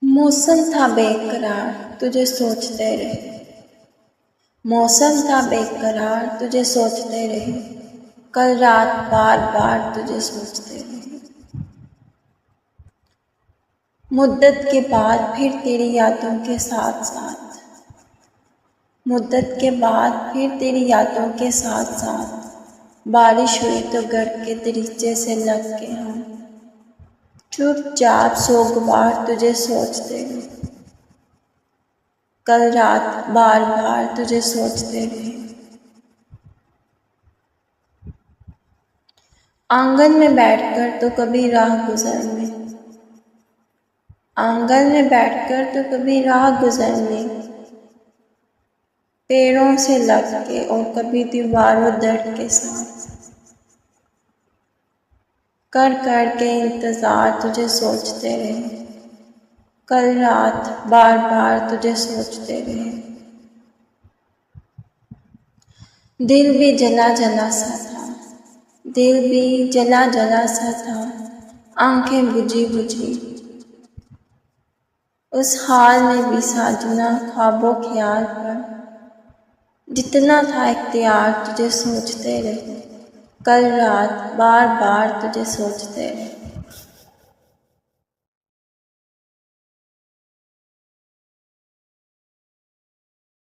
موسم تھا بے قرار تجھے سوچتے رہے، موسم تھا بے قرار تجھے سوچتے رہے، کل رات بار بار تجھے سوچتے رہے۔ مدت کے بعد پھر تیری یادوں کے ساتھ ساتھ، مدت کے بعد پھر تیری یادوں کے ساتھ ساتھ، بارش ہوئی تو گھر کے دریچے سے لگ کے ہم چپ چاپ سوگوار تجھے سوچتے رہے، کل رات بار بار تجھے سوچتے رہے۔ آنگن میں بیٹھ کر تو کبھی راہ گزر میں، آنگن میں بیٹھ کر تو کبھی راہ گزر میں، پیڑوں سے لگ کے اور کبھی دیواروں در کے ساتھ، کر کر کے انتظار تجھے سوچتے رہے، کل رات بار بار تجھے سوچتے رہے۔ دل بھی جلا جلا سا تھا، دل بھی جلا جلا سا تھا، آنکھیں بجھی بجھی، اس حال میں بھی ساجنا خواب و خیال پر جتنا تھا اختیار تجھے سوچتے رہے، کل رات بار بار تجھے سوچتے رہے۔